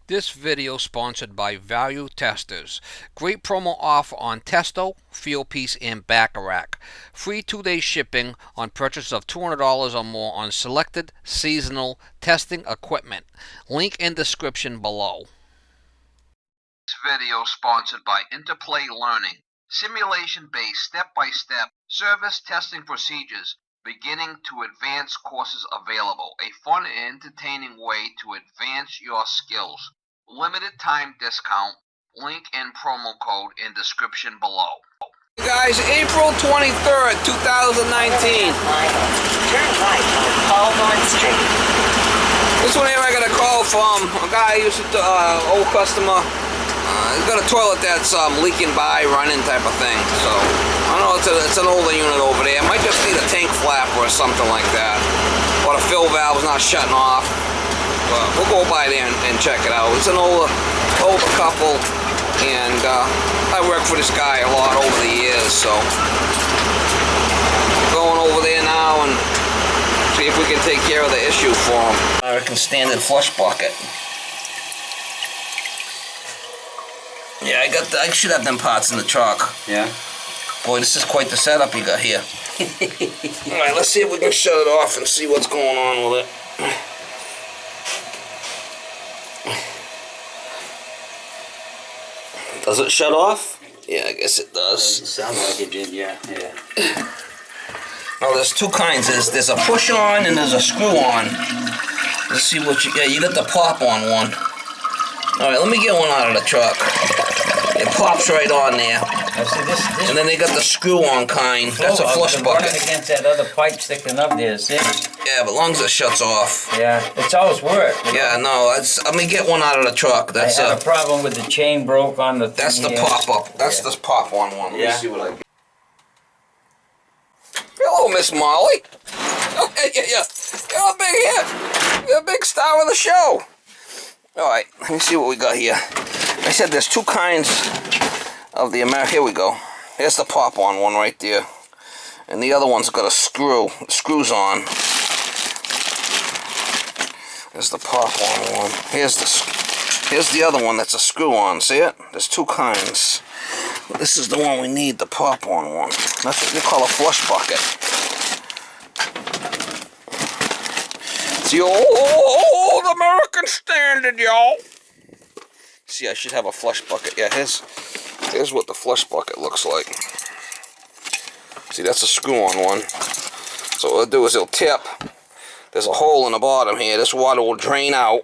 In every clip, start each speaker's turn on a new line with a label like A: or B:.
A: This video sponsored by Value Testers. Great promo offer on Testo, Fieldpiece, and Bacharach. Free 2-day shipping on purchase of $200 or more on selected seasonal testing equipment. Link in description below. This video sponsored by Interplay Learning. Simulation-based step-by-step service testing procedures. Beginning to advanced courses available. A fun and entertaining way to advance your skills. Limited time discount. Link and promo code in description below. Hey guys, April 23rd, 2019.
B: Turn right on Paulmont Street.
A: This one here I got a call from a guy who's an old customer. He's got a toilet that's leaking by, running type of thing. So I don't know, it's an older unit over there. It might just need a tank flapper or something like that. Or the fill valve's not shutting off. But we'll go by there and check it out. It's an older couple, and I worked for this guy a lot over the years, so going over there now and see if we can take care of the issue for him. American standard flush bucket. Yeah, I should have them parts in the truck.
C: Yeah.
A: Boy, this is quite the setup you got here. Alright, let's see if we can shut it off and see what's going on with it. Does it shut off? Yeah, I guess it does.
C: It sounds like it did, yeah.
A: Now there's two kinds. There's a push on and there's a screw on. Let's see what you got. You got the pop on one. Alright, let me get one out of the truck. It pops right on there.
C: This
A: and then they got the screw-on kind. That's a flush bucket.
C: Running against that other pipe sticking up there, see?
A: Yeah, but as long as it shuts off.
C: Yeah, it's always worked.
A: Yeah, no, let me get one out of the truck.
C: I had a problem with the chain broke on the thing.
A: That's the pop-up. That's the pop-on one. Let me see what I get. Hello, Miss Molly. Oh, yeah. You're a big hit. You're a big star of the show. Alright, let me see what we got here. I said there's two kinds of the American. Here we go. There's the pop-on one right there. And the other one's got a screw. It screws on. There's the pop-on one. Here's the other one that's a screw-on. See it? There's two kinds. This is the one we need, the pop-on one. That's what they call a flush bucket. It's the old American standard, y'all. See, I should have a flush bucket. Yeah, here's what the flush bucket looks like. See, that's a screw-on one. So what it'll do is it'll tip. There's a hole in the bottom here. This water will drain out,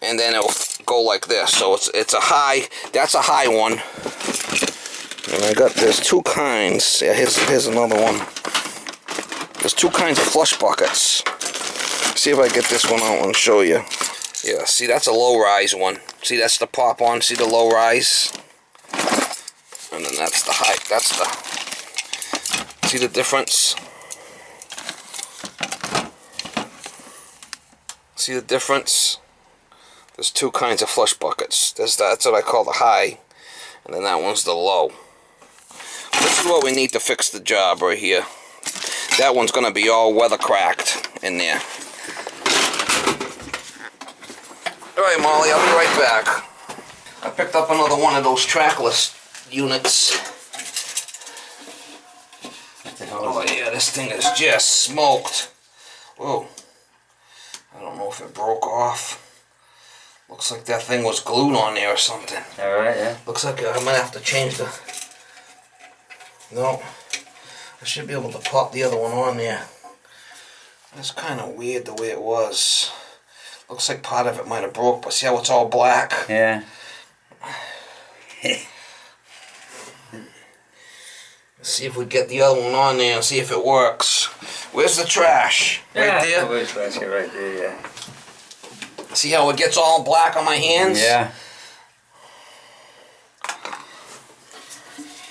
A: and then it'll go like this. So it's a high. That's a high one. And there's two kinds. Yeah, here's another one. There's two kinds of flush buckets. See if I get this one out and show you. Yeah, see, that's a low-rise one. See, that's the pop-on. See the low-rise? And then that's the high. That's the... See the difference? See the difference? There's two kinds of flush buckets. That's what I call the high. And then that one's the low. This is what we need to fix the job right here. That one's going to be all weather cracked in there. Alright, Molly, I'll be right back. I picked up another one of those trackless units. Oh yeah, this thing is just smoked. Whoa. I don't know if it broke off. Looks like that thing was glued on there or something.
C: Alright, yeah.
A: Looks like I might have to change the... No. I should be able to pop the other one on there. That's kind of weird the way it was. Looks like part of it might have broke, but see how it's all black?
C: Yeah.
A: Let's see if we get the other one on there and see if it works. Where's the trash? Right there?
C: Where's the trash? Right there, yeah.
A: See how it gets all black on my hands?
C: Yeah.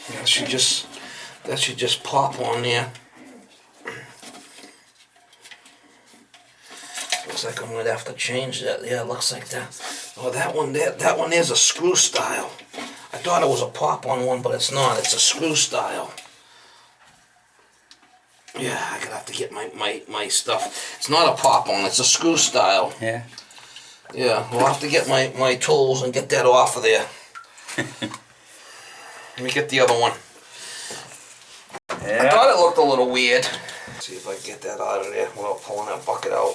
A: That should just pop on there. Looks like I'm gonna have to change that. Yeah, it looks like that. Oh, that one is a screw style. I thought it was a pop-on one, but it's not. It's a screw style. Yeah, I'm gonna have to get my stuff. It's not a pop-on. It's a screw style.
C: Yeah.
A: Yeah, we'll have to get my tools and get that off of there. Let me get the other one. I
C: Yeah.
A: thought it looked a little weird. See if I can get that out of there without pulling that bucket out.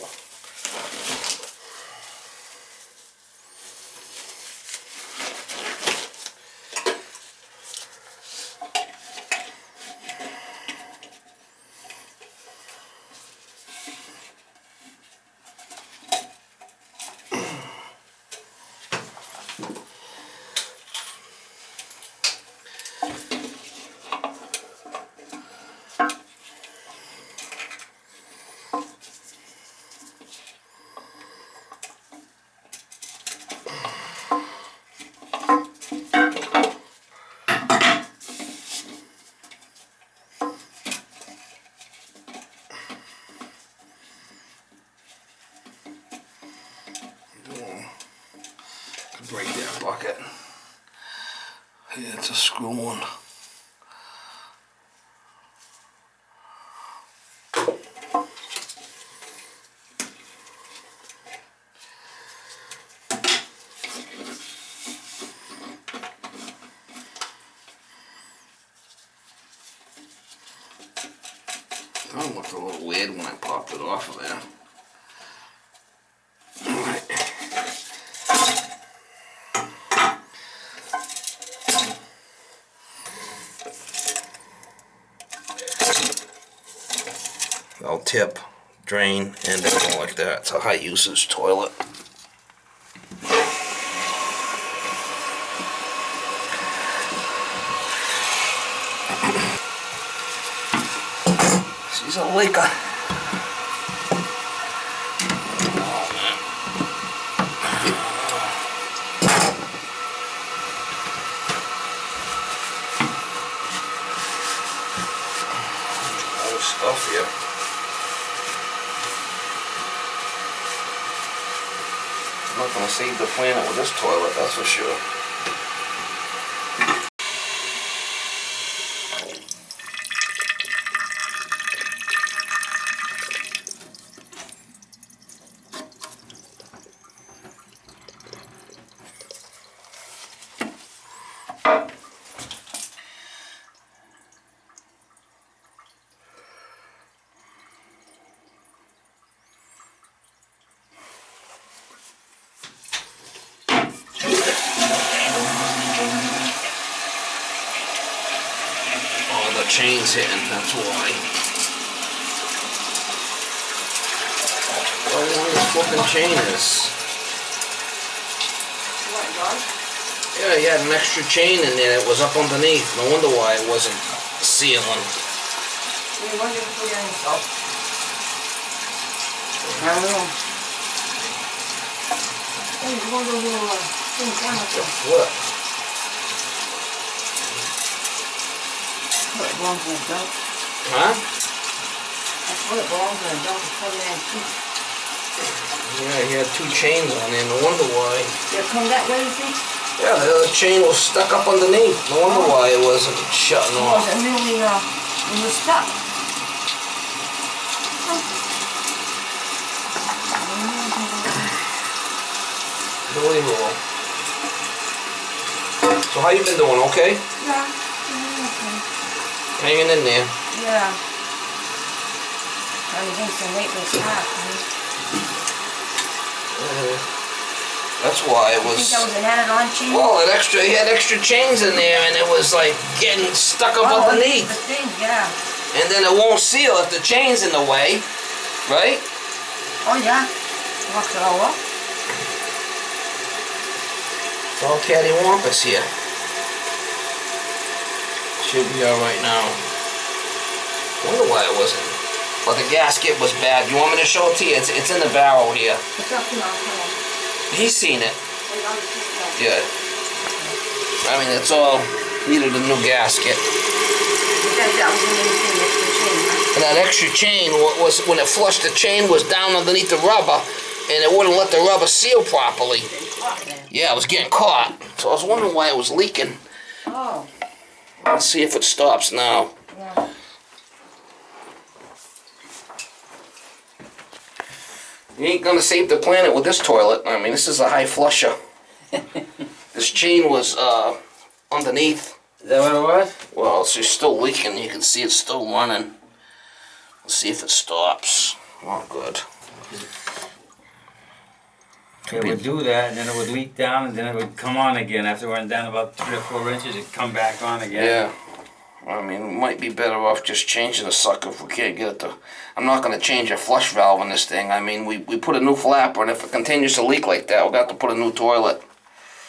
A: Break that bucket. Yeah, it's a screw one. That looked a little weird when I popped it off of there. Alright. I'll tip, drain, and everything like that. It's a high usage toilet. She's a leaker. All stuff here. I'm not gonna save the planet with this toilet, that's for sure. Chain's hitting, that's why. Why do this fucking chain is?
B: What, dog?
A: Yeah, he had an extra chain in there that was up underneath. No wonder why it wasn't sealing.
B: You wonder if we didn't go. I don't know. Hey, you want to go
A: It's a flip.
B: Put it belongs in a dump.
A: Huh?
B: That's what it belongs in a dump. It's probably antique.
A: Yeah, he had two chains on there. No wonder why.
B: Did it come that way, you think?
A: Yeah, the other chain was stuck up underneath. No wonder why it wasn't shutting
B: It
A: off.
B: wasn't really, it was stuck.
A: Unbelievable. So how you been doing? Okay?
B: Yeah. Okay.
A: Hanging in there.
B: Yeah. Trying to get some weight this half,
A: That's why it
B: You
A: was.
B: think that was an added-on chain?
A: Well, he had extra chains in there, and it was like getting stuck up underneath.
B: The thing, yeah.
A: And then it won't seal if the chain's in the way, right?
B: Oh, yeah. Locks it all up.
A: It's all cattywampus here. Should be alright now. Wonder why it wasn't. But the gasket was bad. You want me to show it to you? It's in the barrel here.
B: It's up to now, come on.
A: He's seen it.
B: Wait, I'll just take it out.
A: Yeah. I mean, it's all needed a new gasket.
B: That was an extra chain, huh?
A: And that extra chain was when it flushed, the chain was down underneath the rubber, and it wouldn't let the rubber seal properly. Yeah, it was getting caught. So I was wondering why it was leaking.
B: Oh.
A: Let's see if it stops now.
B: Yeah.
A: You ain't gonna save the planet with this toilet. I mean, this is a high flusher. This chain was underneath.
C: Is that what it was?
A: Well, it's still leaking. You can see it's still running. Let's see if it stops. Oh, good.
C: It would do that, and then it would leak down, and then it would come on again. After it went down about 3 or 4 inches, it'd come back on again.
A: Yeah. I mean, we might be better off just changing the sucker if we can't get it to... I'm not going to change a flush valve on this thing. I mean, we put a new flapper, and if it continues to leak like that, we're going to have to put a new toilet.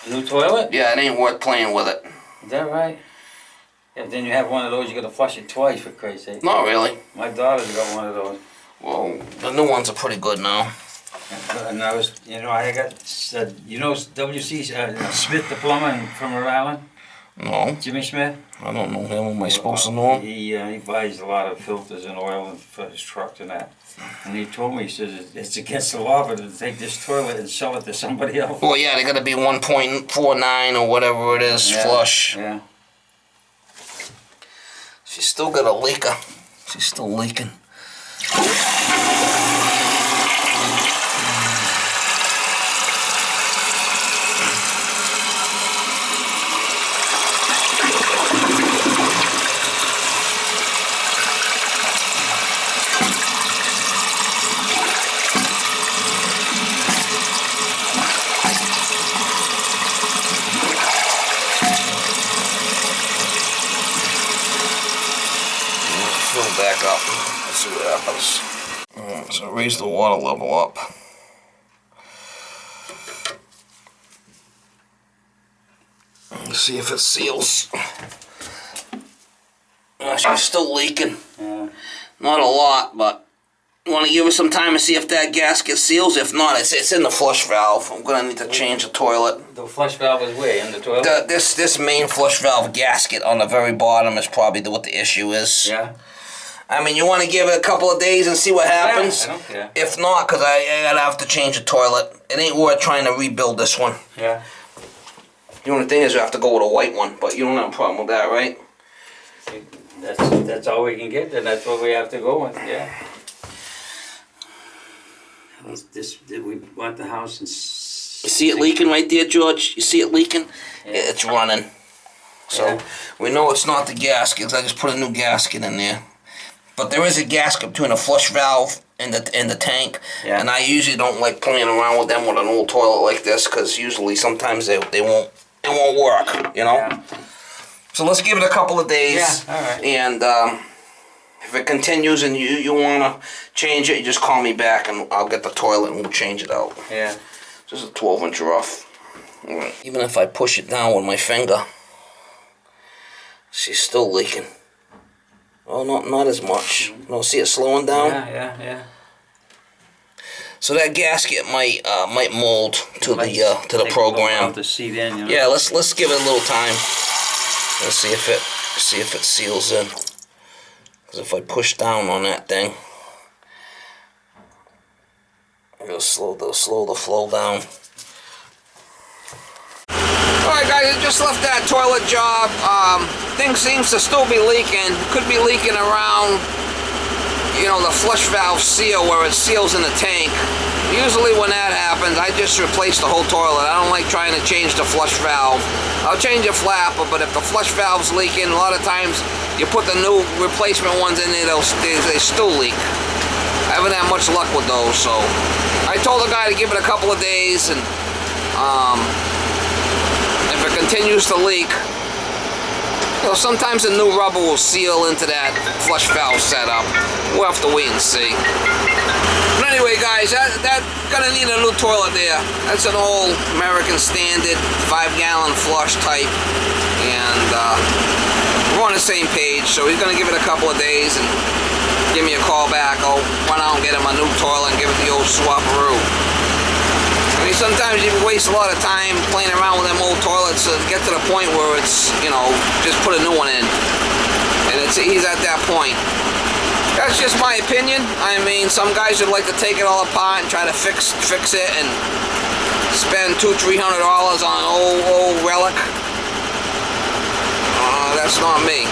C: A new toilet?
A: Yeah, it ain't worth playing with it.
C: Is that right? Yeah, then you have one of those, you gotta flush it twice, for Christ's sake.
A: Not really.
C: My daughter's got one of those.
A: Well, the new ones are pretty good now.
C: And I was, I got, W.C. Smith, the plumber from Rhode Island?
A: No.
C: Jimmy Smith?
A: I don't know him. Am I supposed to know him?
C: He buys a lot of filters and oil for his trucks and that. And he told me, he says, it's against the law to take this toilet and sell it to somebody else.
A: Well, yeah, they got to be 1.49 or whatever it is, flush.
C: Yeah.
A: She's still got a leaker. She's still leaking. Fill back up. Let's see what happens. Alright, so raise the water level up. Let's see if it seals. She's still leaking.
C: Yeah.
A: Not a lot, but you want to give her some time to see if that gasket seals. If not, it's in the flush valve. I'm gonna need to change the toilet.
C: The flush valve is where? In the toilet?
A: This main flush valve gasket on the very bottom is probably what the issue is.
C: Yeah.
A: I mean, you want to give it a couple of days and see what happens?
C: Yeah, I don't care.
A: If not, because I gotta have to change the toilet. It ain't worth trying to rebuild this one.
C: Yeah.
A: The only thing is you have to go with a white one, but you don't have a problem with that, right?
C: That's all we can get, then that's what we have to go with, yeah. We want the house and...
A: You see it leaking right there, George? You see it leaking?
C: Yeah.
A: It's running. So,
C: Yeah.
A: we know it's not the gasket. I just put a new gasket in there. But there is a gasket between the flush valve and the tank.
C: Yeah.
A: And I usually don't like playing around with them with an old toilet like this, because usually sometimes it won't work, you know?
C: Yeah.
A: So let's give it a couple of days.
C: Yeah, all right.
A: And if it continues and you want to change it, you just call me back and I'll get the toilet and we'll change it out.
C: Yeah.
A: Just a 12-inch rough. Right. Even if I push it down with my finger, she's still leaking. Oh, not as much. You don't see it slowing down?
C: Yeah.
A: So that gasket might mold to the program.
C: To seat in, you know?
A: Yeah, let's give it a little time. Let's see if it seals in. Because if I push down on that thing, it'll slow the flow down. Alright guys, I just left that toilet job. Thing seems to still be leaking. Could be leaking around, the flush valve seal where it seals in the tank. Usually when that happens, I just replace the whole toilet. I don't like trying to change the flush valve. I'll change a flapper, but if the flush valve's leaking, a lot of times you put the new replacement ones in there, they still leak. I haven't had much luck with those, so I told the guy to give it a couple of days, and if it continues to leak, sometimes the new rubber will seal into that flush valve setup. We'll have to wait and see. But anyway, guys, that gonna need a new toilet there. That's an old American Standard 5-gallon flush type, and we're on the same page. So he's gonna give it a couple of days and give me a call back. I'll run out and get him a new toilet and give it the old swap-a-roo. I mean, sometimes you waste a lot of time playing around with them old toilets to get to the point where it's, just put a new one in. And he's at that point. That's just my opinion. I mean, some guys would like to take it all apart and try to fix it and spend $200-300 on an old relic. That's not me.